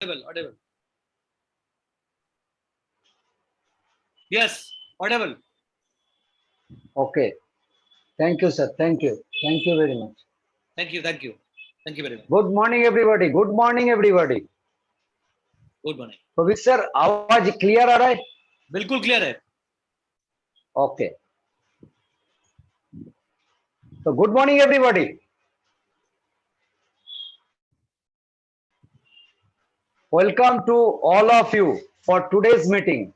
Audible. Yes, audible. Okay. Thank you, sir. Thank you. Thank you very much. Thank you very much. Good morning, everybody. Good morning, everybody. Good morning. पवित्र sir आवाज clear आ रहा है? बिल्कुल clear है. Okay. So good morning, everybody. Welcome to all of you for today's meeting.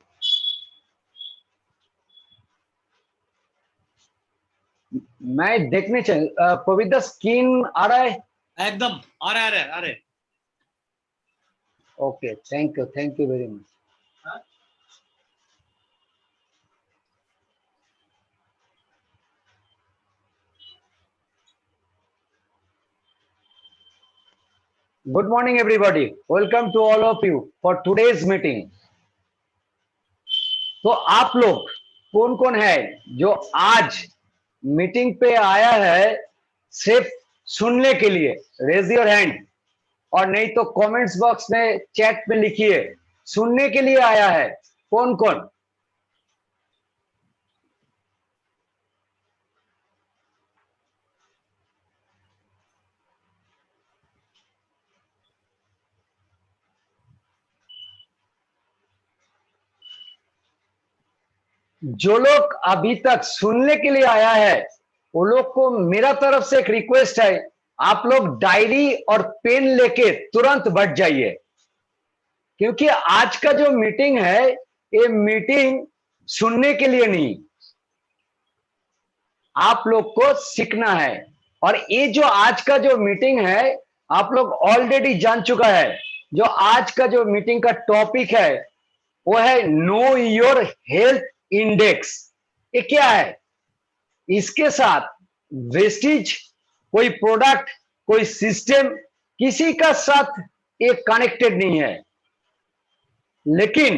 मैं देखने चाहिए पवित्र स्क्रीन आ रहा है? एकदम आ रहा है. Okay. Thank you very much. Good morning, everybody. Welcome to all of you for today's meeting. तो आप लोग कौन कौन है जो आज मीटिंग पे आया है सिर्फ सुनने के लिए? Raise your hand. और नहीं तो कमेंट्स बॉक्स में चैट में लिखिए सुनने के लिए आया है कौन कौन. जो लोग अभी तक सुनने के लिए आया है वो लोग को मेरा तरफ से एक रिक्वेस्ट है, आप लोग डायरी और पेन लेके तुरंत बैठ जाइए, क्योंकि आज का जो मीटिंग है ये मीटिंग सुनने के लिए नहीं, आप लोग को सीखना है. और ये जो आज का जो मीटिंग है आप लोग ऑलरेडी जान चुका है. जो आज का जो मीटिंग का टॉपिक है वो है नो योर हेल्थ इंडेक्स. ये क्या है? इसके साथ वेस्टेज, कोई प्रोडक्ट, कोई सिस्टम, किसी का साथ ये कनेक्टेड नहीं है. लेकिन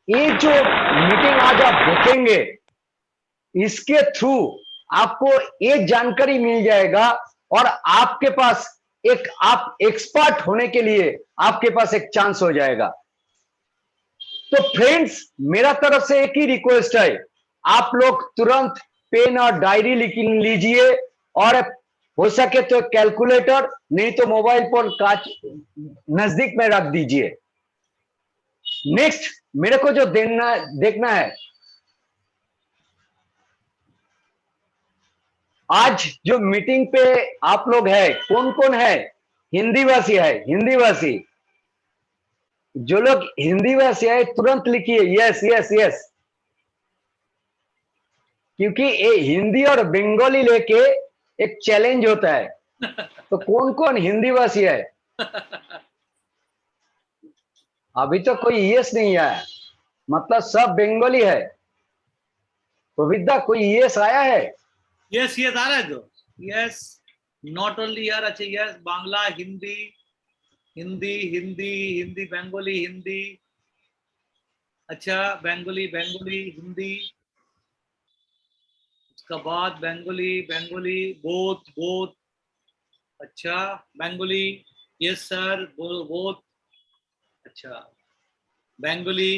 ये जो मीटिंग आज आप देखेंगे इसके थ्रू आपको ये जानकारी मिल जाएगा और आपके पास एक आप एक्सपर्ट होने के लिए आपके पास एक चांस हो जाएगा. तो फ्रेंड्स मेरा तरफ से एक ही रिक्वेस्ट है, आप लोग तुरंत पेन और डायरी लिख लीजिए और हो सके तो कैलकुलेटर, नहीं तो मोबाइल फोन कांच नजदीक में रख दीजिए. नेक्स्ट मेरे को जो देखना है, आज जो मीटिंग पे आप लोग है कौन कौन है? हिंदी भाषी है. हिंदी भाषी जो लोग हिंदी भाषी है तुरंत लिखिए यस यस यस, क्योंकि ये हिंदी और बंगाली लेके एक चैलेंज होता है. तो कौन कौन हिंदी भाषी है? अभी तो कोई यस नहीं आया, मतलब सब बंगाली है. तो विद्या कोई यस आया है? यस आ रहा है. तो यस नॉट ओनली यार. अच्छा यस बांग्ला, हिंदी हिंदी हिंदी हिंदी बंगाली हिंदी. अच्छा बंगाली हिंदी, उसका बाद बंगाली बोथ. अच्छा बंगाली यस सर बोथ. अच्छा बंगाली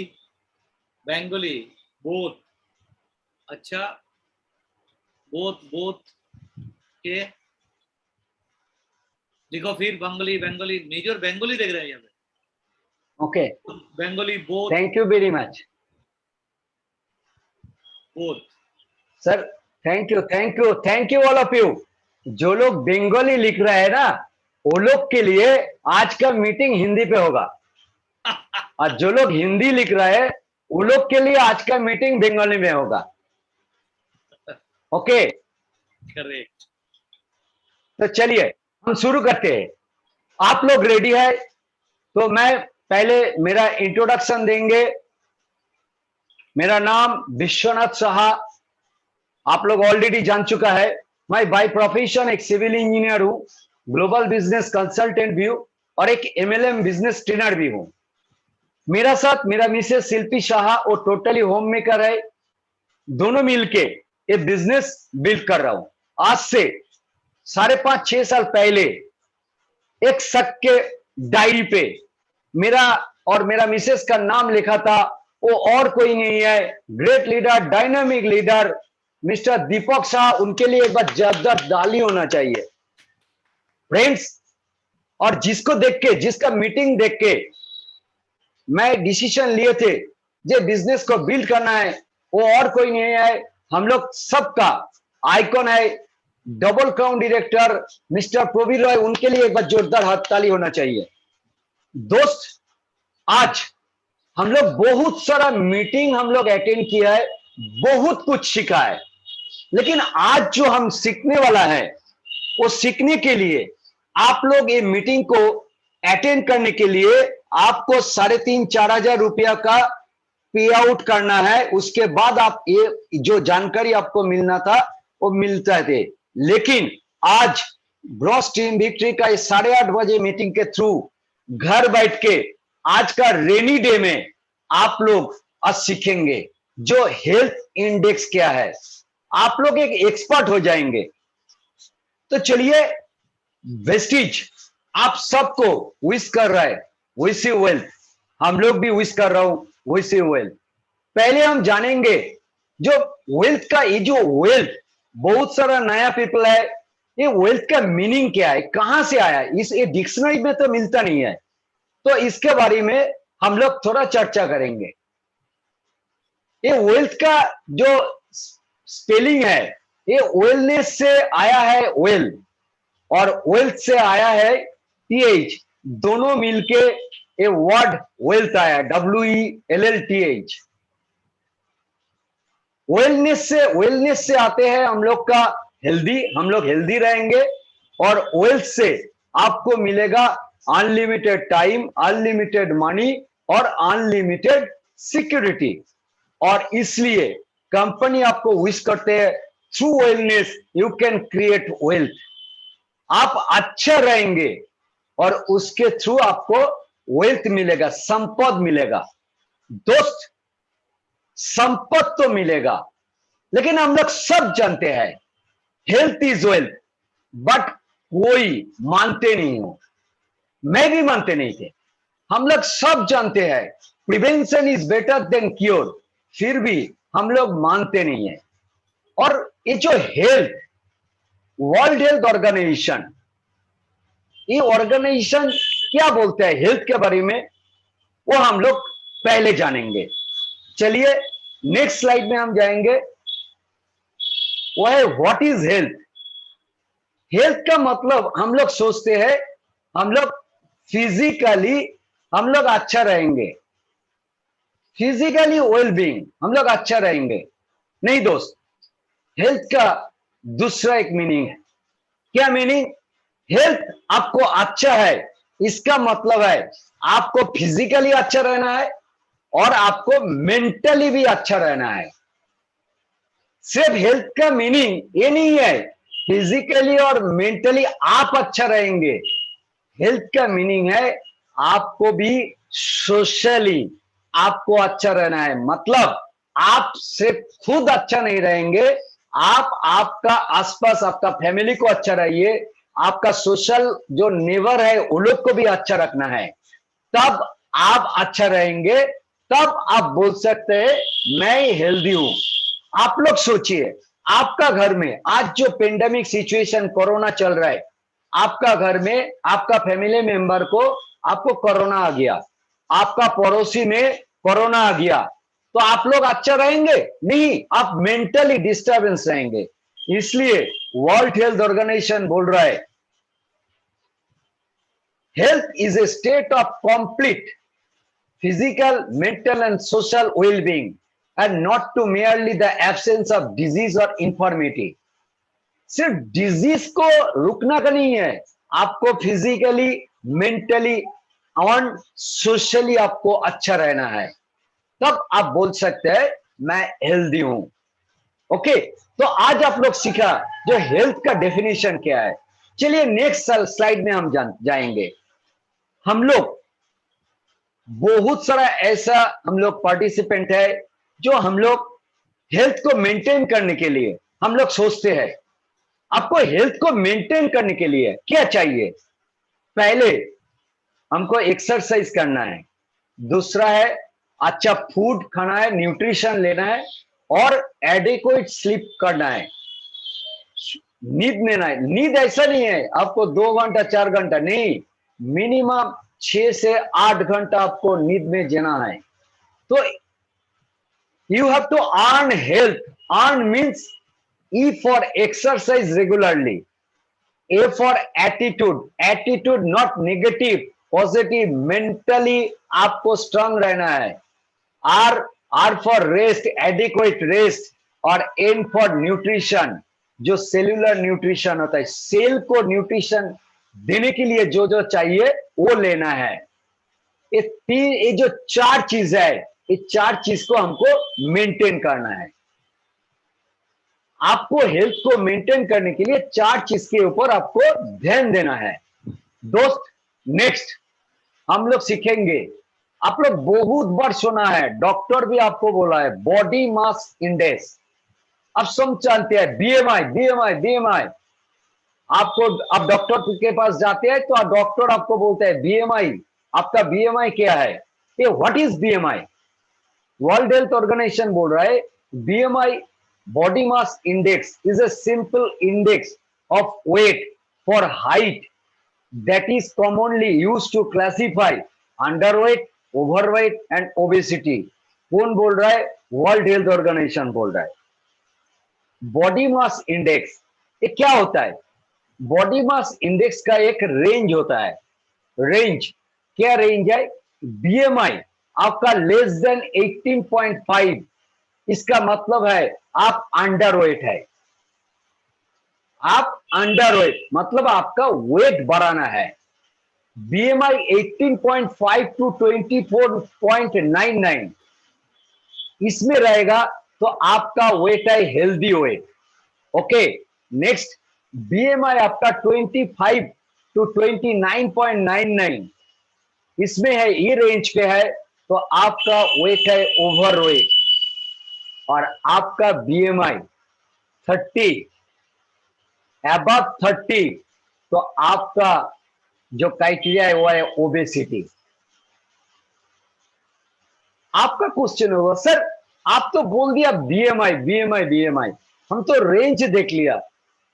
बोथ. अच्छा बोथ के देखो फिर बंगाली मेजर बंगाली देख रहे हैं यहाँ पे. Okay Bengali both. Thank you very much both. Sir. Thank you all of you. जो लोग बंगाली लिख रहे हैं ना वो लोग के लिए आज का मीटिंग हिंदी पे होगा और जो लोग हिंदी लिख रहे हैं वो लोग के लिए आज का मीटिंग बंगाली में होगा. Okay correct. तो चलिए हम शुरू करते हैं. आप लोग रेडी है? तो मैं पहले मेरा इंट्रोडक्शन देंगे. मेरा नाम विश्वनाथ साहा, आप लोग ऑलरेडी जान चुका है. मैं बाय प्रोफेशन एक सिविल इंजीनियर हूं, ग्लोबल बिजनेस कंसल्टेंट भी हूं और एक एमएलएम बिजनेस ट्रेनर भी हूं. मेरा साथ मेरा मिसेस शिल्पी साहा वो टोटली होम मेकर है. दोनों मिलके ये बिजनेस बिल्ड कर रहा हूं. आज से 5.5-6 साल पहले एक शक के डायरी पे मेरा और मेरा मिसेस का नाम लिखा था, वो और कोई नहीं है, great leader, dynamic leader mister Deepak Shah. उनके लिए एक बार जबरदस्त ताली होना चाहिए फ्रेंड्स। और जिसको देख के, जिसका मीटिंग देख के मैं डिसीजन लिए थे जे बिजनेस को बिल्ड करना है, वो और कोई नहीं है, हम लोग सबका आइकॉन है double crown director mister Pravir Roy. उनके लिए एक बार जोरदार हाथ ताली होना चाहिए। दोस्त, आज हम लोग बहुत सारा मीटिंग हम लोग अटेंड किया है, बहुत कुछ सीखा है, लेकिन आज जो हम सीखने वाला है, वो सीखने के लिए आप लोग ये मीटिंग को अटेंड करने के लिए आपको 3,500-4,000 रुपया का पे आउट करना है। उसके बाद आप ये जो जानकारी आपको मिलना था वो मिलता थे। लेकिन आज ग्रॉस टीम विक्ट्री का 8:30 बजे मीटिंग के थ्रू घर बैठ के आज का रेनी डे में आप लोग आज सीखेंगे जो हेल्थ इंडेक्स क्या है। आप लोग एक एक्सपर्ट हो जाएंगे। तो चलिए, वेस्टिज आप सबको विश कर रहा है, विश यू वेल्थ। हम लोग भी विश कर रहा हूं, विश यू वेल्थ। पहले हम जानेंगे जो वेल्थ का, ये जो वेल्थ बहुत सारा नया पीपल है, ये वेल्थ का मीनिंग क्या है, कहां से आया, इस ये डिक्शनरी में तो मिलता नहीं है। तो इसके बारे में हम लोग थोड़ा चर्चा करेंगे। ये वेल्थ का जो स्पेलिंग है, ये वेलनेस से आया है वेल, और वेल्थ से आया है टीएच, दोनों मिलके ये वर्ड वेल्थ आया, WELLTH। वेलनेस से आते हैं हम लोग का हेल्दी, हम लोग हेल्दी रहेंगे। और वेल्थ से आपको मिलेगा अनलिमिटेड टाइम, अनलिमिटेड मनी और अनलिमिटेड सिक्योरिटी। और इसलिए कंपनी आपको विश करते हैं, through wellness you can create wealth. आप अच्छा रहेंगे और उसके थ्रू आपको वेल्थ मिलेगा, संपद मिलेगा। दोस्त, संपद तो मिलेगा, लेकिन हम लोग सब जानते हैं हेल्थ इज वेल्थ, बट कोई मानते नहीं हो। मैं भी मानते नहीं थे। हम लोग सब जानते हैं prevention is better than cure, फिर भी हम लोग मानते नहीं है। और ये जो हेल्थ, वर्ल्ड हेल्थ ऑर्गेनाइजेशन, ये ऑर्गेनाइजेशन क्या बोलते हैं हेल्थ के बारे में, वो हम लोग पहले जानेंगे। चलिए नेक्स्ट स्लाइड में हम जाएंगे। वो है व्हाट इज हेल्थ। हेल्थ का मतलब हम लोग सोचते हैं हम लोग फिजिकली हम लोग अच्छा रहेंगे, फिजिकली वेलबींग हम लोग अच्छा रहेंगे। नहीं दोस्त, हेल्थ का दूसरा एक मीनिंग है। क्या मीनिंग? हेल्थ आपको अच्छा है, इसका मतलब है आपको फिजिकली अच्छा रहना है और आपको मेंटली भी अच्छा रहना है। सिर्फ हेल्थ का मीनिंग ये नहीं है फिजिकली और मेंटली आप अच्छा रहेंगे। हेल्थ का मीनिंग है आपको भी सोशली आपको अच्छा रहना है। मतलब आप सिर्फ खुद अच्छा नहीं रहेंगे, आप आपका आसपास आपका फैमिली को अच्छा रहिए, आपका सोशल जो नेबर है उन लोग को भी अच्छा रखना है, तब आप अच्छा रहेंगे। तब आप बोल सकते हैं मैं हेल्दी हूं। आप लोग सोचिए, आपका घर में आज जो पेंडेमिक सिचुएशन कोरोना चल रहा है, आपका घर में आपका फैमिली मेंबर को आपको कोरोना आ गया, आपका पड़ोसी में कोरोना आ गया, तो आप लोग अच्छा रहेंगे? नहीं, आप मेंटली डिस्टर्बेंस रहेंगे। इसलिए वर्ल्ड हेल्थ ऑर्गेनाइजेशन बोल रहा है health is a state of complete physical, mental and social well-being and not to merely the absence of disease or infirmity। सिर्फ डिजीज को रुकना का नहीं है, आपको फिजिकली, मेंटली और सोशली आपको अच्छा रहना है, तब आप बोल सकते हैं मैं हेल्दी हूं। ओके, तो आज आप लोग सीखा जो हेल्थ का डेफिनेशन क्या है। चलिए नेक्स्ट स्लाइड में हम जाएंगे। हम लोग बहुत सारा ऐसा हम लोग पार्टिसिपेंट है जो हम लोग हेल्थ को मेंटेन करने के लिए हम लोग सोचते हैं। आपको हेल्थ को मेंटेन करने के लिए क्या चाहिए? पहले हमको एक्सरसाइज करना है, दूसरा है अच्छा फूड खाना है, न्यूट्रिशन लेना है, और एडिक्वेट स्लीप करना है, नींद लेना है। नींद ऐसा नहीं है आपको 2 घंटा 4 घंटा नहीं, मिनिमम 6 से 8 घंटा आपको नींद में जीना है। तो you have to earn health. Earn means E for exercise regularly, A for attitude, attitude not negative, positive, mentally आपको strong रहना है। R for rest, adequate rest, और N for nutrition, जो सेल्यूलर न्यूट्रिशन होता है, सेल को nutrition देने के लिए जो जो चाहिए वो लेना है। ये जो 4 चीज है, ये 4 चीज को हमको मेंटेन करना है। आपको हेल्थ को मेंटेन करने के लिए 4 चीज के ऊपर आपको ध्यान देना है दोस्त। नेक्स्ट हम लोग सीखेंगे, आप लोग बहुत बार सुना है, डॉक्टर भी आपको बोला है, बॉडी मास इंडेक्स। अब सब जानते हैं बीएमआई बीएमआई बीएमआई। आपको अब डॉक्टर के पास जाते हैं तो डॉक्टर आपको बोलते हैं बीएमआई, आपका बीएमआई क्या है? ये what is BMI? World health organisation बोल रहा है BMI, body mass index, is a simple index of weight for height that is commonly used to classify underweight, overweight and obesity। कौन बोल रहा है? वर्ल्ड हेल्थ ऑर्गेनाइजेशन बोल रहा है। बॉडी मास इंडेक्स ये क्या होता है? बॉडी मास इंडेक्स का एक रेंज होता है। रेंज क्या रेंज है? बीएमआई आपका लेस देन 18.5, इसका मतलब है आप अंडरवेट है। आप अंडरवेट मतलब आपका वेट बढ़ाना है। बीएमआई 18.5 टू 24.99 इसमें रहेगा तो आपका वेट है healthy weight. Okay, next BMI आपका 25 टू 29.99 इसमें है, ये रेंज पे है तो आपका वेट है ओवरवेट। और आपका बीएमआई 30 अबव 30 तो आपका जो क्राइटेरिया है वो है ओबेसिटी। आपका क्वेश्चन होगा सर आप तो बोल दिया बीएमआई बीएमआई बीएमआई, हम तो रेंज देख लिया,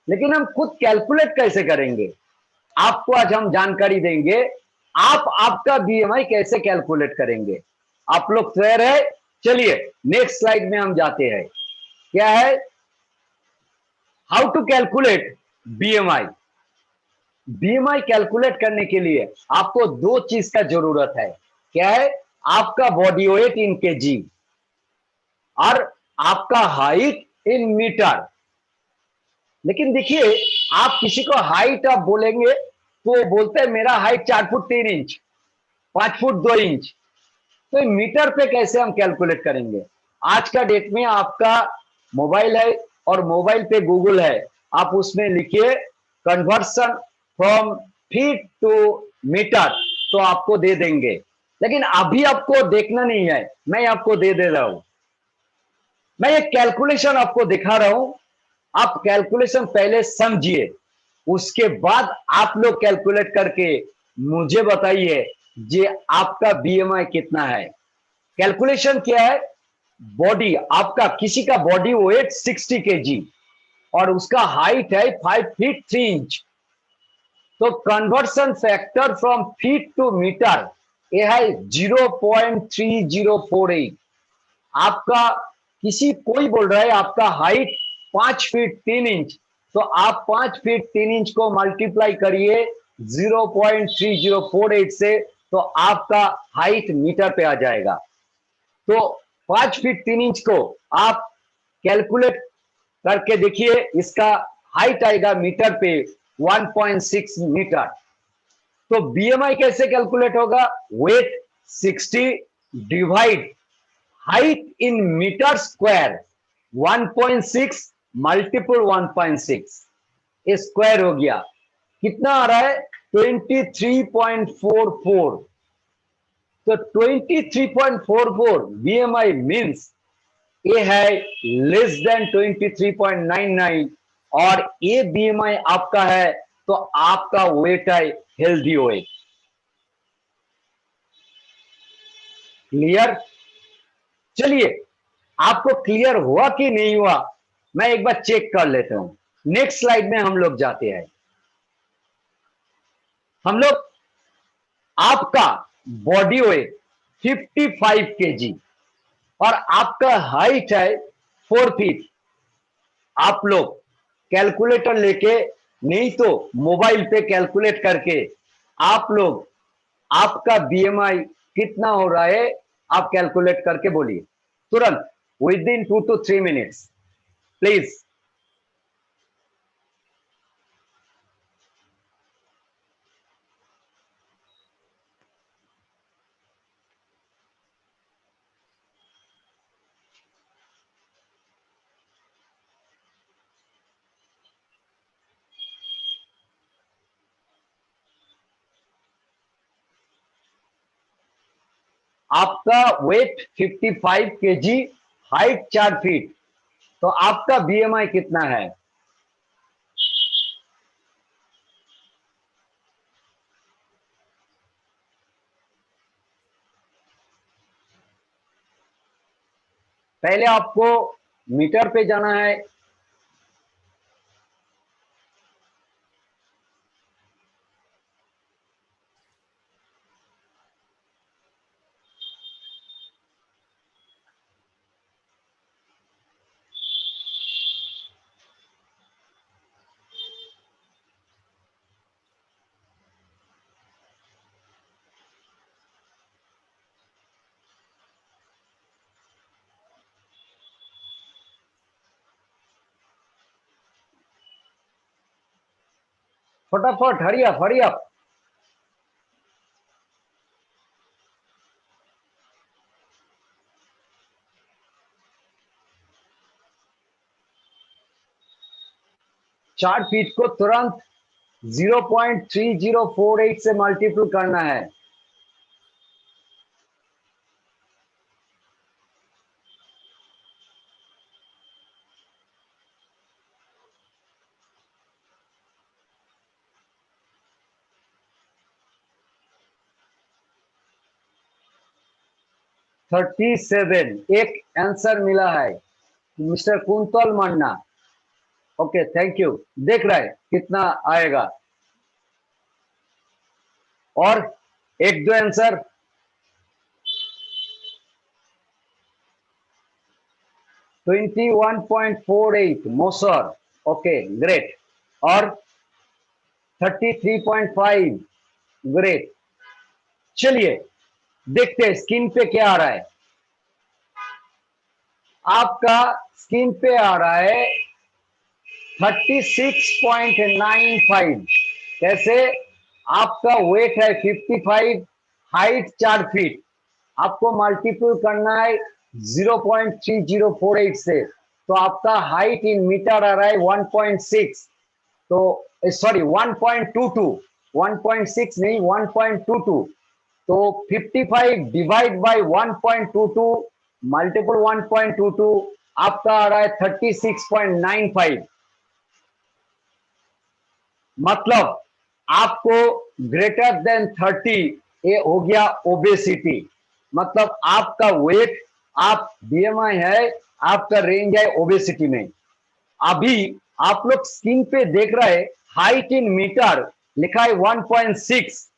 लेकिन हम खुद कैलकुलेट कैसे करेंगे? आपको आज हम जानकारी देंगे आप आपका बीएमआई कैसे कैलकुलेट करेंगे। आप लोग तैयार है? चलिए नेक्स्ट स्लाइड में हम जाते हैं। क्या है? How to calculate BMI. BMI calculate करने के लिए आपको 2 चीज का जरूरत है। क्या है? आपका बॉडी वेट इन केजी और आपका हाइट इन मीटर। लेकिन देखिए आप किसी को हाइट आप बोलेंगे तो बोलते हैं मेरा height 4 foot 3 inch, 5 foot 2 inch, तो मीटर पे कैसे हम कैलकुलेट करेंगे? आज का डेट में आपका मोबाइल है और मोबाइल पे गूगल है, आप उसमें लिखिए conversion from feet to metre तो आपको दे देंगे। लेकिन अभी आपको देखना नहीं है, मैं आपको दे रहा हूं। मैं एक कैलकुलेशन आपको दिखा रहा हूं, आप कैलकुलेशन पहले समझिए, उसके बाद आप लोग कैलकुलेट करके मुझे बताइए जे आपका बीएमआई कितना है। कैलकुलेशन क्या है? बॉडी आपका किसी का बॉडी वेट 60 केजी और उसका हाइट है 5 फीट 3 इंच, तो conversion factor from feet to metre ये है 0.3048। आपका किसी कोई बोल रहा है आपका हाइट 5 फीट 3 इंच, तो आप 5 फीट 3 इंच को मल्टीप्लाई करिए 0.3048 से तो आपका हाइट मीटर पे आ जाएगा। तो 5 फीट 3 इंच को आप कैलकुलेट करके देखिए, इसका हाइट आएगा मीटर पे 1.6 मीटर। तो बीएमआई कैसे कैलकुलेट होगा? Weight 60 divide height in metre square 1.6 multiple 1.6 square हो गया। कितना आ रहा है? 23.44। तो 23.44 बीएमआई मींस ये है लेस देन 23.99 और ये बीएमआई आपका है तो आपका वेट है हेल्दी वेट। क्लियर? चलिए, आपको क्लियर हुआ कि नहीं हुआ, मैं एक बार चेक कर लेता हूं। नेक्स्ट स्लाइड में हम लोग जाते हैं। हम लोग, आपका बॉडी वेट 55 केजी और आपका हाइट है 4 फीट। आप लोग कैलकुलेटर लेके, नहीं तो मोबाइल पे कैलकुलेट करके, आप लोग आपका बीएमआई कितना हो रहा है आप कैलकुलेट करके बोलिए तुरंत, with in 2 to 3 minutes please. आपका वेट 55 केजी, हाइट 4 फीट, तो आपका बीएमआई कितना है? पहले आपको मीटर पे जाना है। फटाफट, हरी अप, हरी अप। चार फीट को तुरंत 0.3048 से मल्टीपल करना है। थर्टी सेवन, एक आंसर मिला है mister quintal Manna. Okay, thank you. देख रहा है कितना आएगा, और एक दो आंसर। 21.48 Moser, okay great. और 33.5, ग्रेट। चलिए देखते हैं स्क्रीन पे क्या आ रहा है। आपका स्क्रीन पे आ रहा है 36.95। कैसे? आपका वेट है 55, हाइट 4 फीट, आपको मल्टीपल करना है 0.3048 से, तो आपका हाइट इन मीटर आ रहा है 1.6। तो सॉरी 1.22, 1.6 नहीं 1.22। तो 55 डिवाइड बाय 1.22 मल्टीपल 1.22, आपका आ रहा है 36.95। मतलब आपको ग्रेटर देन 30, ये हो गया ओबेसिटी। मतलब आपका वेट, आप बीएमआई है, आपका रेंज है ओबेसिटी में। अभी आप लोग स्क्रीन पे देख रहे हैं हाइट इन मीटर लिखा है 1.6,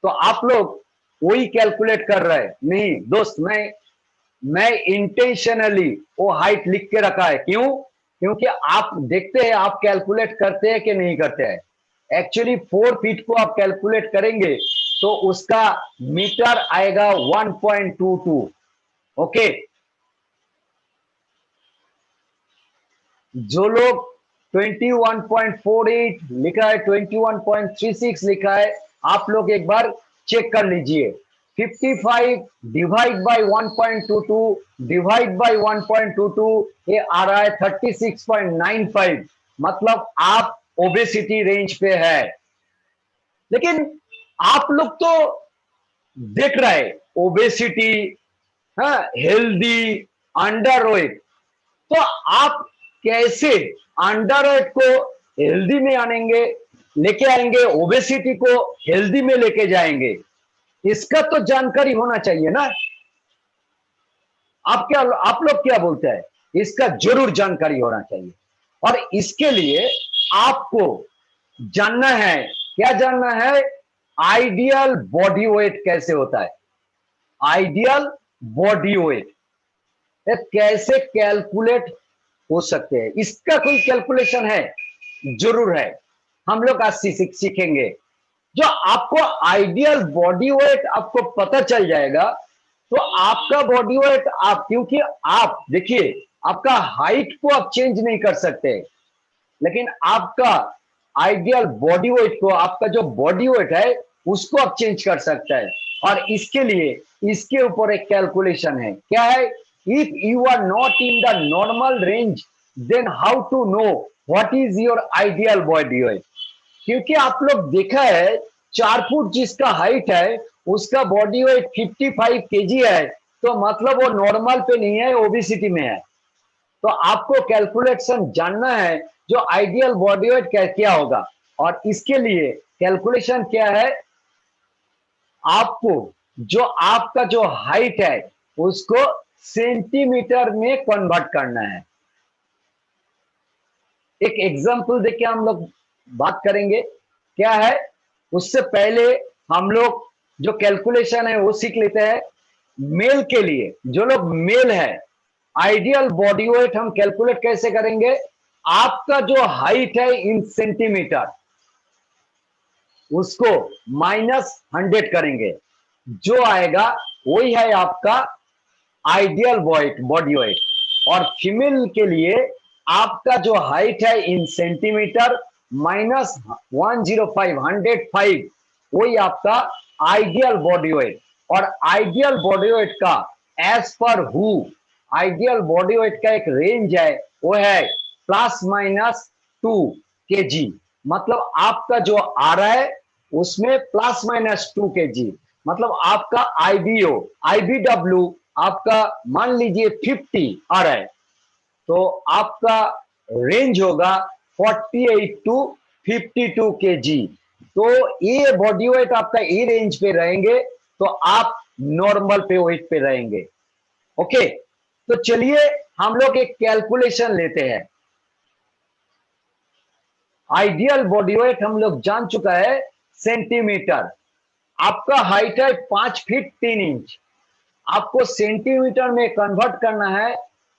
तो आप लोग वही कैलकुलेट कर रहे हैं। नहीं दोस्त, मैं इंटेंशनली वो हाइट लिख के रखा है। क्यों? क्योंकि आप देखते हैं आप कैलकुलेट करते हैं कि नहीं करते हैं। एक्चुअली 4 फीट को आप कैलकुलेट करेंगे तो उसका मीटर आएगा 1.22। ओके, जो लोग 21.48 लिखा है, 21.36 लिखा है, आप लोग एक बार चेक कर लीजिए। 55 डिवाइड बाय 1.22 डिवाइड बाय 1.22, ये आ रहा है 36.95। मतलब आप ओबेसिटी रेंज पे है। लेकिन आप लोग तो देख रहे हैं ओबेसिटी, हाँ, हेल्दी, अंडरवेट, तो आप कैसे अंडरवेट को हेल्दी में आनेंगे, लेके आएंगे, ओबेसिटी को हेल्दी में लेके जाएंगे? इसका तो जानकारी होना चाहिए ना। आप लोग क्या बोलते हैं? इसका जरूर जानकारी होना चाहिए। और इसके लिए आपको जानना है, क्या जानना है? आइडियल बॉडी वेट कैसे होता है, आइडियल बॉडी वेट कैसे कैलकुलेट हो सकते हैं, इसका कोई कैलकुलेशन है? जरूर है। हम लोग आज सीखेंगे। जो आपको आइडियल बॉडी वेट आपको पता चल जाएगा, तो आपका बॉडी वेट आप, क्योंकि आप देखिए, आपका हाइट को आप चेंज नहीं कर सकते, लेकिन आपका आइडियल बॉडी वेट को, आपका जो बॉडी वेट है उसको आप चेंज कर सकता है। और इसके लिए इसके ऊपर एक कैलकुलेशन है। क्या है? If you are not in the normal range, then how to know what is your ideal body weight? क्योंकि आप लोग देखा है, 4 फुट जिसका हाइट है उसका बॉडी वेट 55 केजी है, तो मतलब वो नॉर्मल पे नहीं है, ओबेसिटी में है। तो आपको कैलकुलेशन जानना है जो आइडियल बॉडी वेट क्या होगा। और इसके लिए कैलकुलेशन क्या है? आपको जो आपका जो हाइट है उसको सेंटीमीटर में कन्वर्ट करना है। एक एग्जांपल देके हम लोग बात करेंगे। क्या है? उससे पहले हम लोग जो कैलकुलेशन है वो सीख लेते हैं। मेल के लिए, जो लोग मेल है, आइडियल बॉडी वेट हम कैलकुलेट कैसे करेंगे? आपका जो हाइट है इन सेंटीमीटर, उसको -100 करेंगे, जो आएगा वही है आपका आइडियल बॉडी वेट। और फीमेल के लिए आपका जो हाइट है इन सेंटीमीटर -105 वही आपका आइडियल बॉडी वेट। और आइडियल बॉडी वेट का एज पर हु, आइडियल बॉडी वेट का एक रेंज है, वो है +-2 kg। मतलब आपका जो आ रहा है उसमें +-2 kg, मतलब आपका आईबीडब्ल्यू आपका मान लीजिए 50 आ रहा है, तो आपका रेंज होगा 48 टू 52 kg। तो ये बॉडी वेट आपका ये रेंज पे रहेंगे, तो आप नॉर्मल पे वेट पे रहेंगे। ओके, तो चलिए हम लोग एक कैलकुलेशन लेते हैं। आइडियल बॉडी वेट हम लोग जान चुका है सेंटीमीटर। आपका हाइट है 5 फीट 3 इंच, आपको सेंटीमीटर में कन्वर्ट करना है,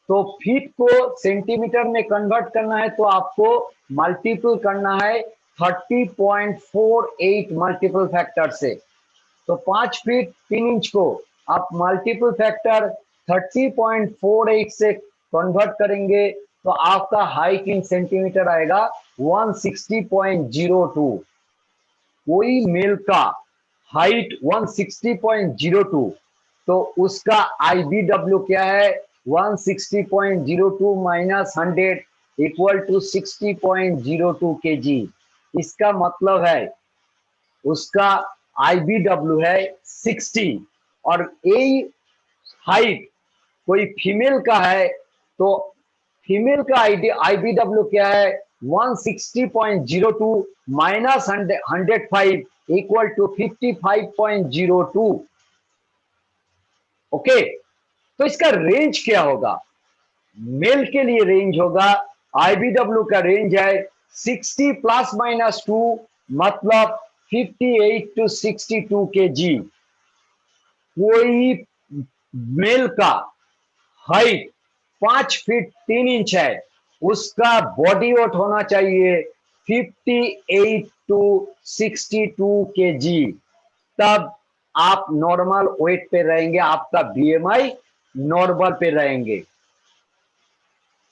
तो फीट को सेंटीमीटर में कन्वर्ट करना है तो आपको मल्टीपल करना है 30.48 मल्टीपल फैक्टर से। तो 5 फीट 3 इंच को आप मल्टीपल फैक्टर 30.48 से कन्वर्ट करेंगे, तो आपका हाइट इन सेंटीमीटर आएगा 160.02। कोई मेल का हाइट 160.02, तो उसका आईबीडब्ल्यू क्या है? 160.02 -100 = 60.02 kg। इसका मतलब है उसका आईबीडब्ल्यू है 60। और यही हाइट कोई फीमेल का है, तो फीमेल का आईबीडब्ल्यू क्या है? 160.02 -105 = 55.02। ओके, तो इसका रेंज क्या होगा? मेल के लिए रेंज होगा, आईबीडब्ल्यू का रेंज है 60 +-2, मतलब 58 टू 62 kg। कोई मेल का हाइट 5 फीट 3 इंच है, उसका बॉडी वेट होना चाहिए 58 टू 62 kg। तब आप नॉर्मल वेट पे रहेंगे, आपका बीएमआई नॉर्मल पे रहेंगे।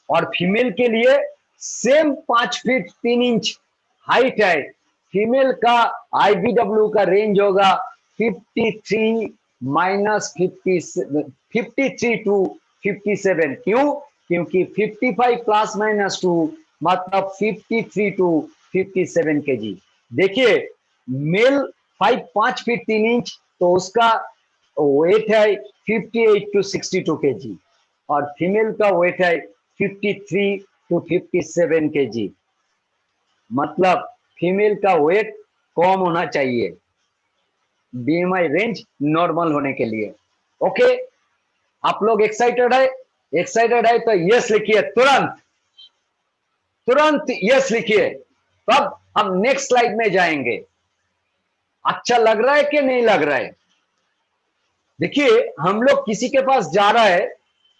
और फीमेल के लिए सेम 5 फीट 3 इंच हाइट है, फीमेल का आईबीडब्ल्यू का रेंज होगा 53 टू 57। क्यों? क्योंकि 55 +-2 मतलब 53 टू 57 kg। देखिए, मेल 5 फीट 3 इंच, तो उसका वेट है 58 टू 62 kg, और फीमेल का वेट है 53 टू 57 kg। मतलब फीमेल का वेट कम होना चाहिए बीएमआई रेंज नॉर्मल होने के लिए। ओके, आप लोग एक्साइटेड है? एक्साइटेड है तो यस लिखिए, तुरंत तुरंत यस लिखिए। तब हम नेक्स्ट स्लाइड में जाएंगे। अच्छा लग रहा है कि नहीं लग रहा है? देखिए, हम लोग किसी के पास जा रहा है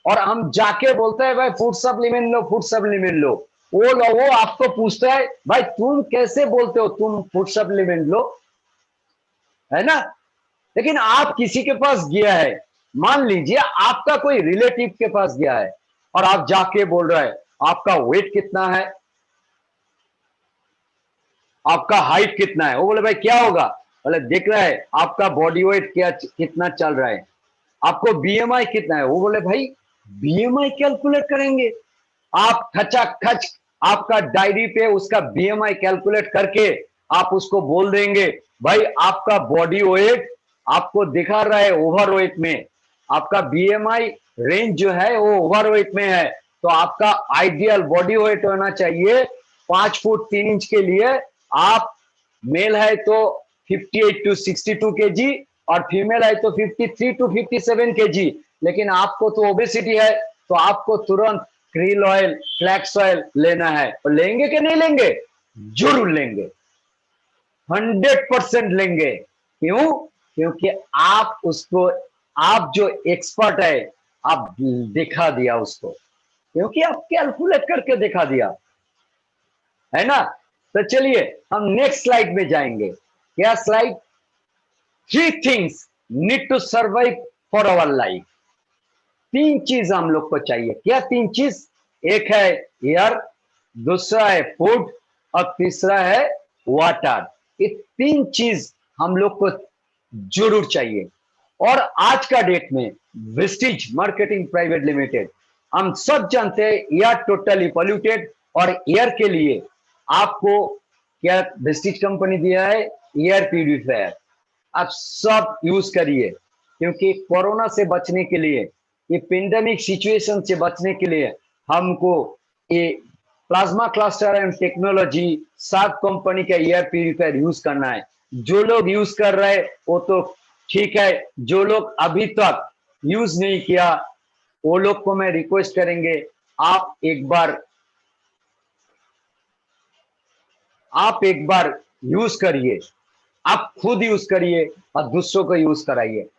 और हम जाके बोलते हैं भाई फूड सप्लीमेंट लो, फूड सप्लीमेंट लो। वो आपको पूछता है भाई तुम कैसे बोलते हो तुम फूड सप्लीमेंट लो, है ना? लेकिन आप किसी के पास गया है, मान लीजिए आपका कोई रिलेटिव के पास गया है और आप जाके बोल रहे हैं आपका वेट कितना है, आपका हाइट कितना है। वो बोले भाई क्या होगा? बोले देख रहा है आपका बॉडी वेट क्या कितना चल रहा है, आपको बीएमआई कितना है। वो बोले भाई बीएमआई कैलकुलेट करेंगे। आप खचाखच आपका डायरी पे उसका बीएमआई कैलकुलेट करके आप उसको बोल देंगे भाई आपका बॉडी वेट आपको दिखा रहा है ओवरवेट में, आपका बीएमआई रेंज जो है वो ओवरवेट में है, तो आपका आइडियल बॉडी वेट होना चाहिए 5 फुट 3 इंच के लिए। आप मेल है तो 58 टू 62 केजी और फीमेल है तो 53 टू 57 केजी। लेकिन आपको तो ओबेसिटी है, तो आपको तुरंत क्रील ऑयल, फ्लैक्स ऑयल लेना है। और लेंगे कि नहीं लेंगे? जरूर लेंगे, 100% लेंगे। क्यों? क्योंकि आप उसको, आप जो एक्सपर्ट है आप दिखा दिया उसको, क्योंकि आप कैलकुलेट करके दिखा दिया, है ना? तो चलिए हम नेक्स्ट स्लाइड में जाएंगे। क्या slide? 3 things need to survive for our life. 3 चीज हम लोग को चाहिए। क्या 3 चीज? एक है एयर, दूसरा है फूड और तीसरा है वाटर। ये 3 चीज हम लोग को जरूर चाहिए। और आज का डेट में वेस्टिज मार्केटिंग प्राइवेट लिमिटेड, हम सब जानते हैं एयर टोटली पॉल्यूटेड, और एयर के लिए आपको क्या वेस्टिज कंपनी दिया है? Air purifier. आप सब यूज करिए, क्योंकि कोरोना से बचने के लिए, ये पेंडेमिक सिचुएशन से बचने के लिए हमको ये plasma cluster and technology 7 company का एयर प्यूरिफायर यूज करना है। जो लोग यूज कर रहे हैं वो तो ठीक है, जो लोग अभी तक यूज नहीं किया वो लोग को मैं रिक्वेस्ट करेंगे आप एक बार यूज करिए, आप खुद यूज करिए और दूसरों को यूज कराइए।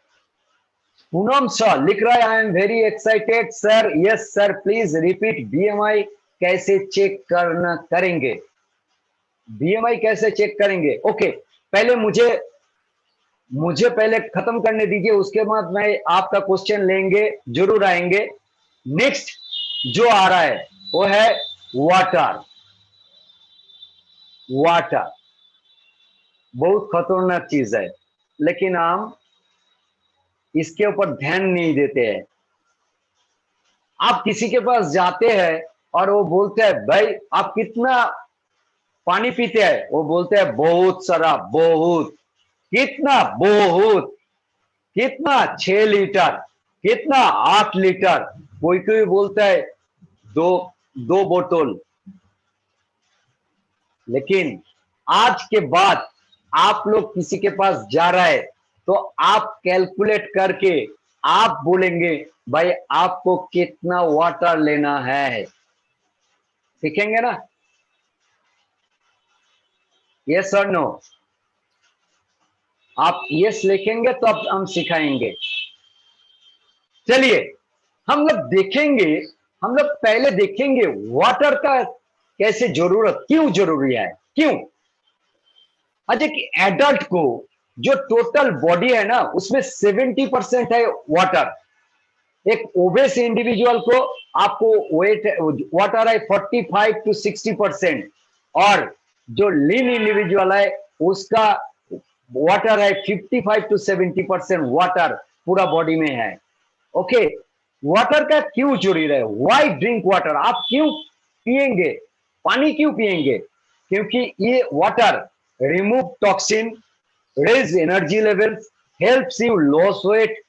पूनम सर लिख रहा है I am very excited sir. Yes sir, please repeat BMI कैसे चेक करना करेंगे? बीएमआई कैसे चेक करेंगे? ओके, पहले मुझे पहले खत्म करने दीजिए, उसके बाद मैं आपका क्वेश्चन लेंगे, जरूर आएंगे। नेक्स्ट जो आ रहा है वो है वाटर। वाटर बहुत खतरनाक चीज है, लेकिन हम इसके ऊपर ध्यान नहीं देते हैं। आप किसी के पास जाते हैं और वो बोलते हैं भाई आप कितना पानी पीते हैं? वो बोलते हैं बहुत सारा। बहुत? कितना? बहुत। कितना? 6 लीटर। कितना? 8 लीटर। कोई कोई बोलता है दो 2 बोतल। लेकिन आज के बाद आप लोग किसी के पास जा रहा है तो आप कैलकुलेट करके आप बोलेंगे भाई आपको कितना वाटर लेना है। सीखेंगे ना? यस और नो? आप यस लिखेंगे तो अब हम सिखाएंगे। चलिए हम लोग देखेंगे, हम लोग पहले देखेंगे वाटर का कैसे जरूरत, क्यों जरूरी है, क्यों। अच्छा कि एडल्ट को जो टोटल बॉडी है ना उसमें 70% है वाटर। एक ओबेस इंडिविजुअल को आपको वेट वाटर है 45 टू 60%, और जो लीन इंडिविजुअल है उसका वाटर है 55 टू 70% वाटर पूरा बॉडी में है। ओके, वाटर का क्यों जरूरी है? Why drink water? आप क्यों पिएंगे पानी? क्यों पिएंगे? क्योंकि ये water remove toxin, raise energy levels, helps you loss weight,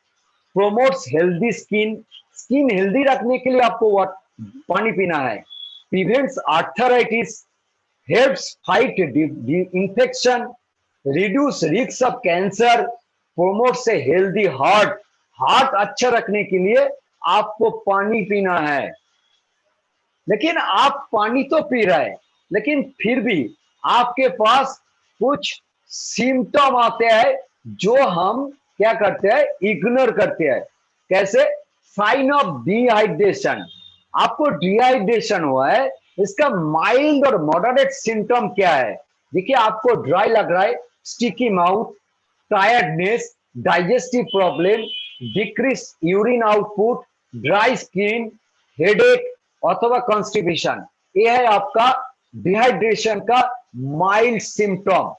promotes healthy skin. Skin healthy रखने के लिए आपको पानी पीना है। Prevents arthritis, helps fight infection, reduce risk of cancer, promotes a healthy heart. Heart अच्छा रखने के लिए आपको पानी पीना है। लेकिन आप पानी तो पी रहे हैं, लेकिन फिर भी आपके पास कुछ सिम्टम आते हैं जो हम क्या करते हैं, इग्नोर करते हैं। कैसे? Sign of dehydration. आपको डिहाइड्रेशन हुआ है, इसका माइल्ड और मॉडरेट सिम्टम क्या है? देखिए, आपको ड्राई लग रहा है, sticky mouth, tiredness, digestive problem, decrease urine output, dry skin, headache अथवा कॉन्स्टिपेशन। ये है आपका डिहाइड्रेशन का mild symptom.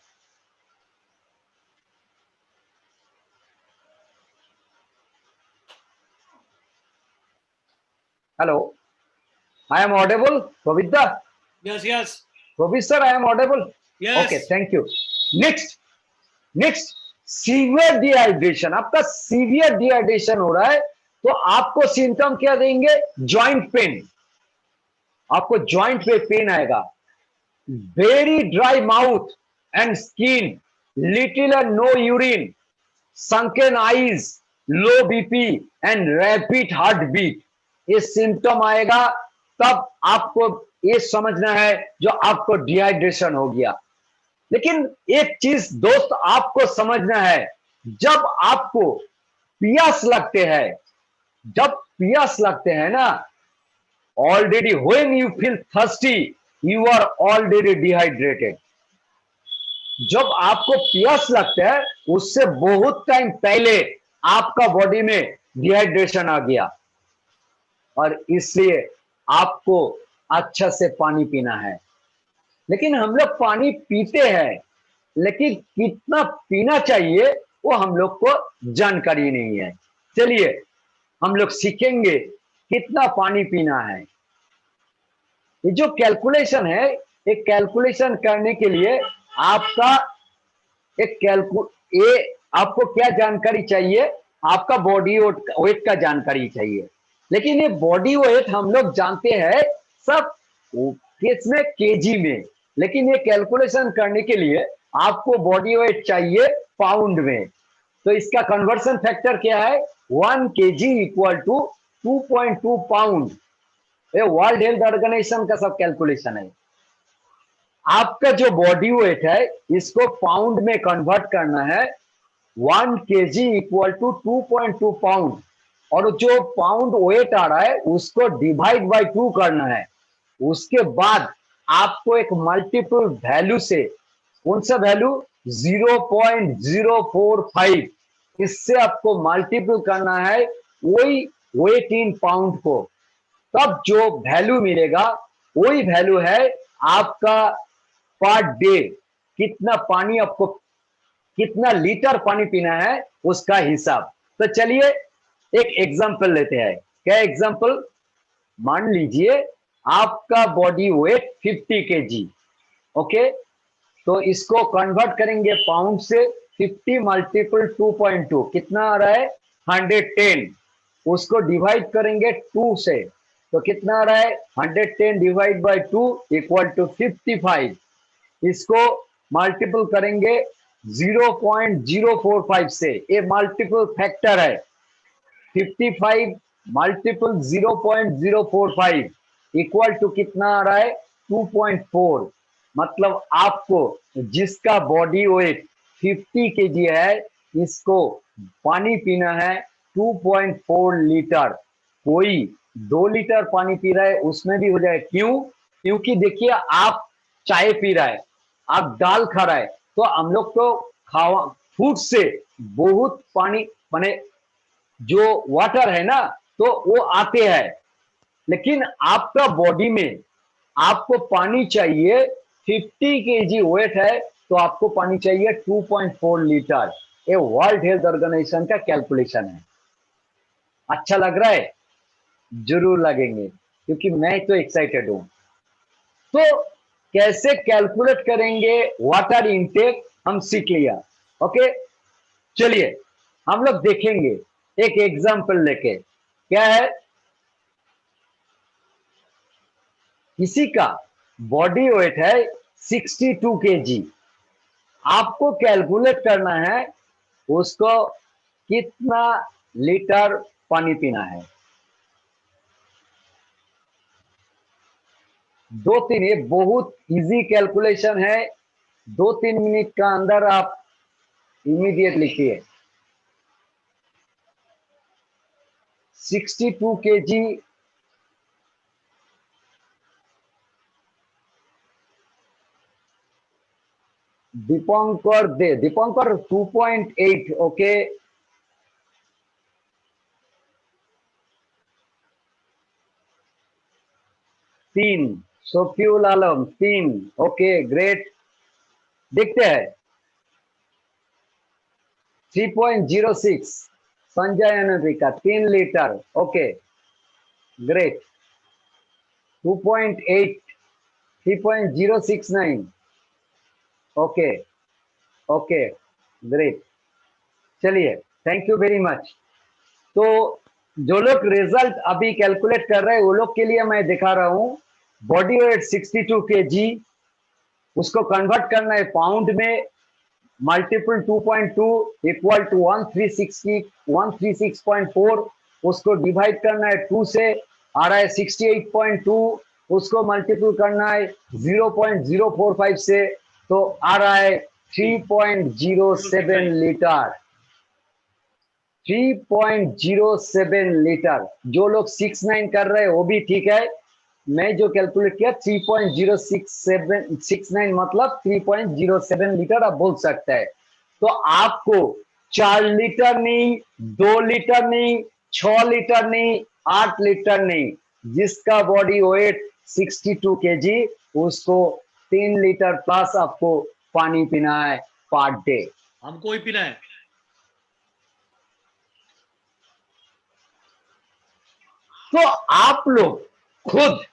Hello, I am audible Pavitra? Yes, yes, professor, I am audible? yes. Okay, thank you. Next, next, severe dehydration. आपका severe dehydration हो रहा है तो आपको सिम्टम क्या देंगे? Joint pain. आपको जॉइंट पे पेन आएगा, very dry mouth and skin, little and no urine, sunken eyes, low BP and rapid heart beat। ये सिम्टम आएगा तब आपको ये समझना है जो आपको डिहाइड्रेशन हो गया। लेकिन एक चीज दोस्त आपको समझना है, जब आपको पियास लगते हैं, जब पियास लगते हैं ना, already when you feel thirsty you are already dehydrated. जब आपको प्यास लगता है उससे बहुत टाइम पहले आपका बॉडी में डिहाइड्रेशन आ गया, और इसलिए आपको अच्छा से पानी पीना है। लेकिन हम लोग पानी पीते हैं, लेकिन कितना पीना चाहिए वो हम लोग को जानकारी नहीं है। चलिए हम लोग सीखेंगे कितना पानी पीना है। ये जो कैलकुलेशन है, एक कैलकुलेशन करने के लिए आपका एक ये आपको क्या जानकारी चाहिए? आपका बॉडी वेट का जानकारी चाहिए। लेकिन ये बॉडी वेट हम लोग जानते हैं सब किसमें? केजी में। लेकिन ये कैलकुलेशन करने के लिए आपको बॉडी वेट चाहिए पाउंड में। तो इसका कन्वर्सन फैक्टर क्या है? 1 kg इक्वल टू 2.2 पाउंड। ये वर्ल्ड हेल्थ ऑर्गेनाइजेशन का सब कैलकुलेशन है। आपका जो बॉडी वेट है इसको पाउंड में कन्वर्ट करना है। 1 kg इक्वल टू 2.2 पाउंड, और जो पाउंड वेट आ रहा है उसको डिवाइड बाय 2 करना है। उसके बाद आपको एक मल्टीपल वैल्यू से, कौन सा वैल्यू? 0.045, इससे आपको मल्टीपल करना है वही वेट इन पाउंड को। तब जो वैल्यू मिलेगा वही वैल्यू है आपका पर डे कितना पानी आपको, कितना लीटर पानी पीना है उसका हिसाब। तो चलिए एक एग्जांपल लेते हैं। क्या एग्जांपल? मान लीजिए आपका बॉडी वेट 50 केजी। ओके, तो इसको कन्वर्ट करेंगे पाउंड से। 50 मल्टीपल 2.2 कितना आ रहा है? 110। उसको डिवाइड करेंगे 2 से, तो कितना आ रहा है? 110 डिवाइड बाय 2 इक्वल टू 55। इसको मल्टीपल करेंगे 0.045 से, ये मल्टीपल फैक्टर है। 55 मल्टीपल 0.045 इक्वल टू कितना आ रहा है? 2.4। मतलब आपको जिसका बॉडी वेट 50 केजी है इसको पानी पीना है 2.4 लीटर। कोई 2 लीटर पानी पी रहा है उसमें भी हो जाए। क्यों? क्योंकि देखिए, आप चाय पी रहा है, आप दाल खा रहा है, तो हम लोग को खावा फूड से बहुत पानी माने जो वाटर है ना, तो वो आते हैं। लेकिन आपका बॉडी में आपको पानी चाहिए, 50 केजी वेट है तो आपको पानी चाहिए 2.4 लीटर। ये वर्ल्ड हेल्थ ऑर्गेनाइजेशन का कैलकुलेशन है। अच्छा लग रहा है? जरूर लगेंगे, क्योंकि मैं तो एक्साइटेड हूं। तो कैसे कैलकुलेट करेंगे वाटर इनटेक हम सीख लिया। ओके, चलिए हम लोग देखेंगे एक एग्जांपल लेके। क्या है? किसी का बॉडी वेट है 62 केजी। आपको कैलकुलेट करना है उसको कितना लीटर पानी पीना है। 2-3, ये बहुत इजी कैलकुलेशन है। 2-3 मिनट का अंदर आप इमीडिएट लिखिए। 62 kg Dipankar Dey, Dipankar 2.8, okay. 3 Shafiul Alam 3, okay great. देखते हैं 3.06 Sanjay Anvika 3 litre, okay great. 2.8 3.069, okay okay great. चलिए, थैंक यू वेरी मच। तो जो लोग रिजल्ट अभी कैलकुलेट कर रहे हैं वो लोग के लिए मैं दिखा रहा हूं। बॉडी वेट 62 kg, उसको कन्वर्ट करना है पाउंड में, मल्टीपल 2.2 इक्वल टू 136.4, उसको डिवाइड करना है 2 से, आ रहा है 68.2, उसको मल्टीपल करना है 0.045 से, तो आ रहा है 3.07 लीटर। 3.07 लीटर। जो लोग 69 कर रहे हैं वो भी ठीक है। मैं जो कैलकुलेट किया 3.06769 मतलब 3.07 लीटर आप बोल सकते हैं। तो आपको 4 लीटर नहीं, 2 लीटर नहीं, 6 लीटर नहीं, 8 लीटर नहीं, जिसका बॉडी वेट 62 kg उसको 3 लीटर प्लस आपको पानी पीना है पर डे। हमको ही पीना है। तो आप लोग खुद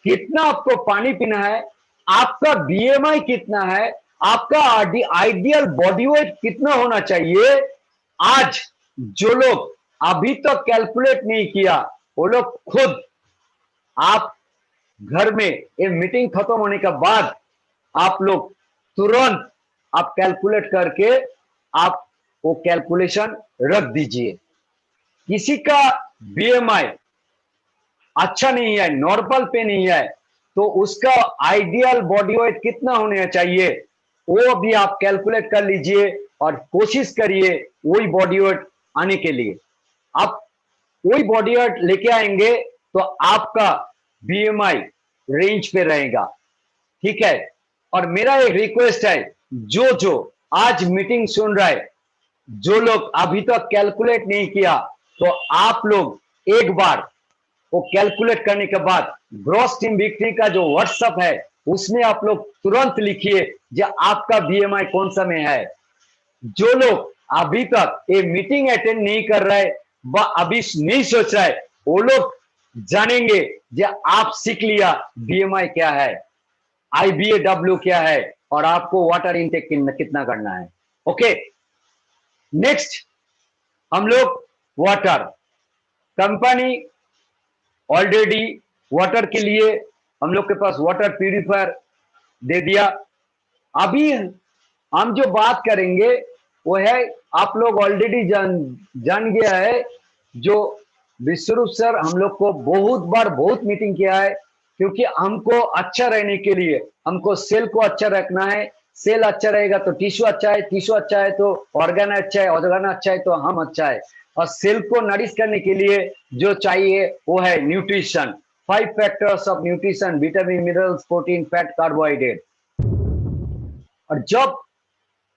कितना आपको पानी पीना है, आपका बीएमआई कितना है, आपका आइडियल बॉडी वेट कितना होना चाहिए, आज जो लोग अभी तक तो कैलकुलेट नहीं किया वो लोग खुद आप घर में ये मीटिंग खत्म होने के बाद आप लोग तुरंत आप कैलकुलेट करके आप वो कैलकुलेशन रख दीजिए। किसी का बीएमआई अच्छा नहीं है, नॉर्मल पे नहीं है, तो उसका आइडियल बॉडी वेट कितना होना चाहिए वो भी आप कैलकुलेट कर लीजिए और कोशिश करिए वही बॉडी वेट आने के लिए। आप वही बॉडी वेट लेके आएंगे तो आपका बीएमआई रेंज पे रहेगा, ठीक है। और मेरा एक रिक्वेस्ट है, जो आज मीटिंग सुन रहा है, जो लोग अभी तक कैलकुलेट नहीं किया, तो आप लोग एक बार वो कैलकुलेट करने के बाद ग्रॉस टीम विक्ट्री का जो व्हाट्सएप है उसमें आप लोग तुरंत लिखिए जो आपका बीएमआई कौन सा में है। जो लोग अभी तक ये मीटिंग अटेंड नहीं कर रहे व अभी नहीं सोच रहा है वो लोग जानेंगे जो आप सीख लिया बीएमआई क्या है, आईबीएडब्ल्यू क्या है और आपको वाटर इनटेक कितना करना है। ओके, नेक्स्ट हम लोग वाटर कंपनी ऑलरेडी वाटर के लिए हम लोग के पास वाटर प्यूरिफायर दे दिया। अभी हम जो बात करेंगे वो है, आप लोग ऑलरेडी जान गया है, जो विश्वरूप सर हम लोग को बहुत बार बहुत मीटिंग किया है, क्योंकि हमको अच्छा रहने के लिए हमको सेल को अच्छा रखना है। सेल अच्छा रहेगा तो टिश्यू अच्छा है, टिश्यू अच्छा है तो ऑर्गन अच्छा है, ऑर्गन अच्छा है तो हम अच्छा है। और सेल को नरिश करने के लिए जो चाहिए वो है nutrition, 5 factors of nutrition, vitamin, minerals, protein, fat, carbohydrate. और जब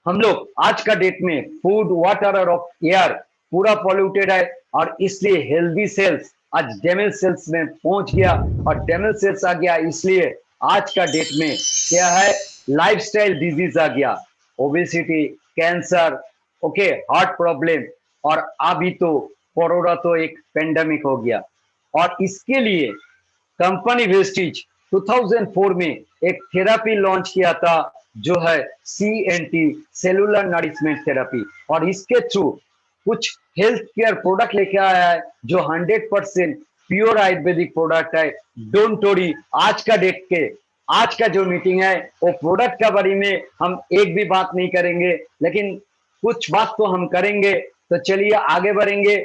हम लोग आज का डेट में फूड, वाटर और एयर पूरा पॉल्यूटेड है और इसलिए हेल्दी सेल्स आज डैमेज सेल्स में पहुंच गया और डैमेज सेल्स आ गया, इसलिए आज का डेट में क्या है, लाइफस्टाइल डिजीज आ गया, obesity, cancer, okay, heart problem, और अभी तो कोरोना तो एक पेंडेमिक हो गया। और इसके लिए कंपनी वेस्टिज 2004 में एक थेरापी लॉन्च किया था जो है CNT, सेलुलर नरिशमेंट थेरापी, और इसके थ्रू कुछ हेल्थ केयर प्रोडक्ट लेके आया है जो 100% प्योर आयुर्वेदिक प्रोडक्ट है। डोंट वरी, आज का डेट के आज का जो मीटिंग है वो प्रोडक्ट के बारे में हम एक भी बात नहीं करेंगे, लेकिन कुछ बात तो हम करेंगे। तो चलिए आगे बढ़ेंगे।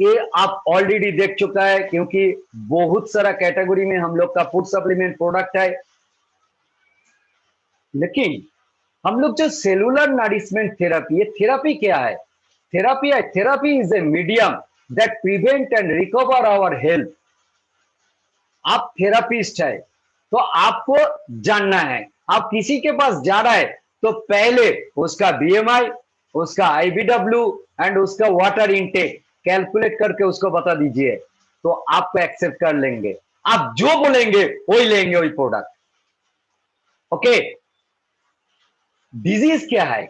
ये आप ऑलरेडी देख चुका है, क्योंकि बहुत सारा कैटेगरी में हम लोग का फूड सप्लीमेंट प्रोडक्ट है। लेकिन हम लोग जो सेलुलर नरिशमेंट थेरेपी, ये थेरेपी क्या है? Therapy is a medium that prevent and recover our health. आप थेरापिस्ट है तो आपको जानना है, आप किसी के पास जा रहा है तो पहले उसका बीएमआई, उसका आईबीडब्ल्यू एंड उसका वाटर इनटेक कैलकुलेट करके उसको बता दीजिए, तो आपको एक्सेप्ट कर लेंगे। आप जो बोलेंगे वही लेंगे, वही प्रोडक्ट। ओके, डिजीज क्या है?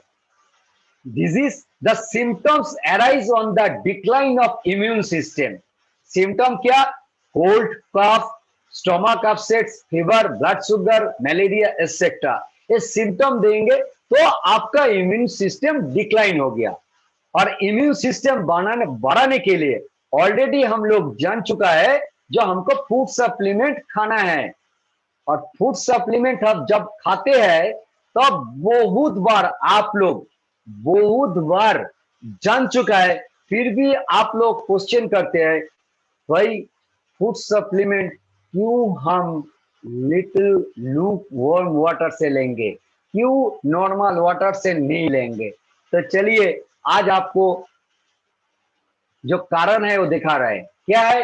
Disease, the symptoms arise on the decline of immune system. Symptom क्या? Cold, cough, stomach upsets, fever, blood sugar, malaria etcetera. ये सिम्टम देंगे तो आपका इम्यून सिस्टम डिक्लाइन हो गया। और इम्यून सिस्टम बढ़ाने के लिए ऑलरेडी हम लोग जान चुका है, जो हमको फूड सप्लीमेंट खाना है। और फूड सप्लीमेंट हम जब खाते हैं तब बहुत बार जान चुका है, फिर भी आप लोग क्वेश्चन करते हैं, भाई फूड सप्लीमेंट क्यों हम लिटिल लूक वार्म वाटर से लेंगे, क्यों नॉर्मल वाटर से नहीं लेंगे? तो चलिए आज आपको जो कारण है वो दिखा रहे हैं। क्या है?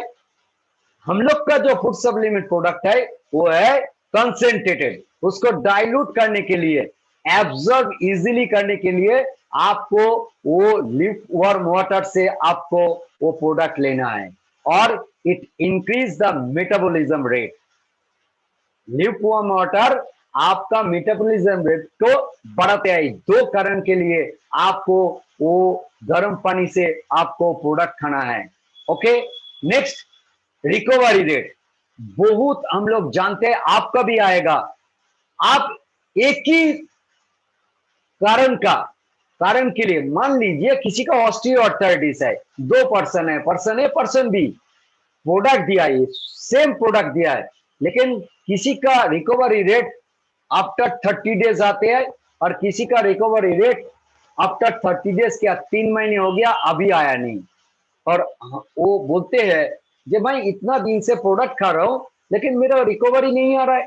हम लोग का जो फूड सप्लीमेंट प्रोडक्ट है वो है कंसेंट्रेटेड। उसको डाइल्यूट करने के लिए, एब्जॉर्ब इजीली करने के लिए आपको वो लिप वार्म वाटर से आपको वो प्रोडक्ट लेना है। और it increase the metabolism rate. Lip warm water आपका मेटाबॉलिज्म रेट को बढ़ाते हैं। दो कारण के लिए आपको वो गर्म पानी से आपको प्रोडक्ट खाना है। Okay, next, recovery rate. बहुत हम लोग जानते हैं, आपका भी आएगा। आप एक ही कारण के लिए, मान लीजिए किसी का ऑस्टियोआर्थराइटिस है, 2% है, person A person B, product दिया है, सेम प्रोडक्ट दिया है, लेकिन किसी का रिकवरी रेट आफ्टर 30 डेज आते हैं और किसी का रिकवरी रेट आफ्टर 30 डेज क्या 3 महीने हो गया अभी आया नहीं। और वो बोलते हैं कि भाई इतना दिन से प्रोडक्ट खा रहा हूं लेकिन मेरा रिकवरी नहीं आ रहा है।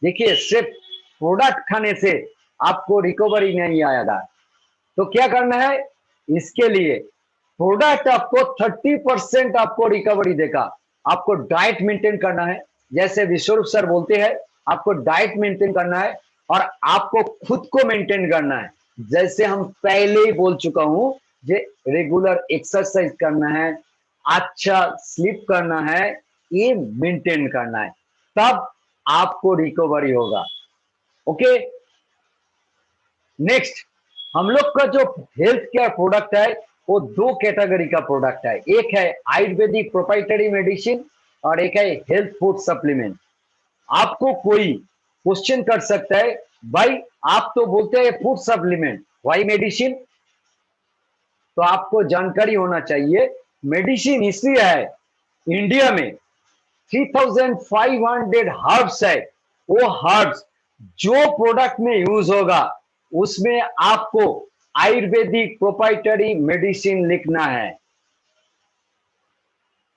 देखिए, सिर्फ प्रोडक्ट खाने से आपको रिकवरी नहीं आएगा। तो क्या करना है इसके लिए? प्रोडक्ट आपको 30% आपको रिकवरी देगा। आपको डाइट मेंटेन करना है, जैसे विश्वरूप सर बोलते हैं, आपको डाइट मेंटेन करना है और आपको खुद को मेंटेन करना है। जैसे हम पहले ही बोल चुका हूं, जे रेगुलर एक्सरसाइज करना है, अच्छा स्लीप करना है, ये मेंटेन करना है, तब आपको रिकवरी होगा। ओके, नेक्स्ट, हम लोग का जो हेल्थ केयर प्रोडक्ट है वो दो कैटेगरी का प्रोडक्ट है। एक है आयुर्वेदिक प्रोप्राइटरी मेडिसिन और एक है हेल्थ फूड सप्लीमेंट। आपको कोई क्वेश्चन कर सकता है, भाई आप तो बोलते हैं फूड सप्लीमेंट, वाई मेडिसिन? तो आपको जानकारी होना चाहिए, मेडिसिन इसलिए है, इंडिया में 3500 हर्ब्स है। वो हर्ब्स जो प्रोडक्ट में यूज होगा उसमें आपको आयुर्वेदिक प्रोप्राइटरी मेडिसिन लिखना है।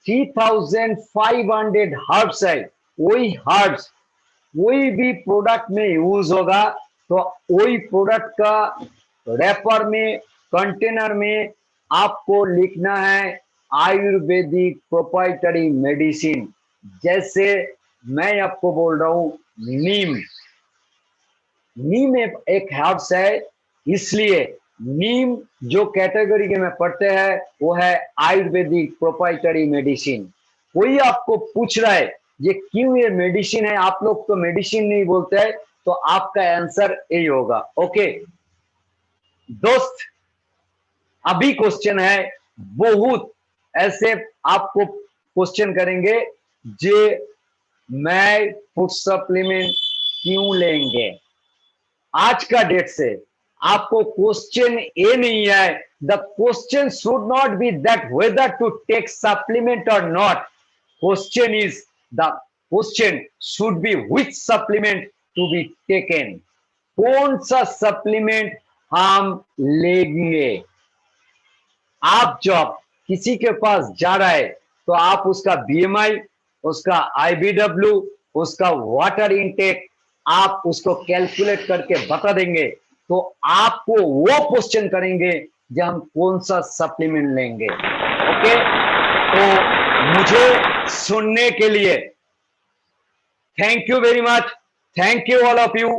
3500 हर्ब्स है, वही हर्ब्स कोई भी प्रोडक्ट में यूज होगा तो वही प्रोडक्ट का रैपर में, कंटेनर में आपको लिखना है आयुर्वेदिक प्रोप्राइटरी मेडिसिन। जैसे मैं आपको बोल रहा हूं नीम, नीम एक हर्ब्स है, इसलिए नीम जो कैटेगरी के में पढ़ते हैं वो है आयुर्वेदिक प्रोप्राइटरी मेडिसिन। कोई आपको पूछ रहा है ये क्यों ये मेडिसिन है, आप लोग तो मेडिसिन नहीं बोलते हैं, तो आपका आंसर यही होगा। ओके दोस्त, अभी क्वेश्चन है, बहुत ऐसे आपको क्वेश्चन करेंगे जे मैं फूड सप्लीमेंट क्यों लेंगे। आज का डेट से आपको क्वेश्चन ये नहीं है, the question should not be that whether to take supplement और not, question is the question should be which supplement to be taken, कौन सा सप्लीमेंट हम लेंगे। आप जब किसी के पास जा रहा है तो आप उसका बीएमआई, उसका आईबीडब्ल्यू, उसका वाटर इनटेक आप उसको कैलकुलेट करके बता देंगे, तो आपको वो क्वेश्चन करेंगे कि हम कौन सा सप्लीमेंट लेंगे। ओके, तो मुझे सुनने के लिए thank you very much, thank you all of you.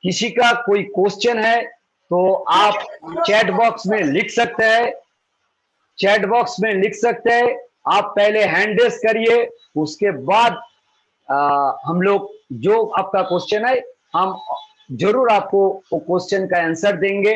किसी का कोई क्वेश्चन है तो आप चैट बॉक्स में लिख सकते हैं, चैट बॉक्स में लिख सकते हैं। आप पहले हैंड रेस करिए, उसके बाद हम लोग जो आपका क्वेश्चन है हम जरूर आपको वो क्वेश्चन का आंसर देंगे।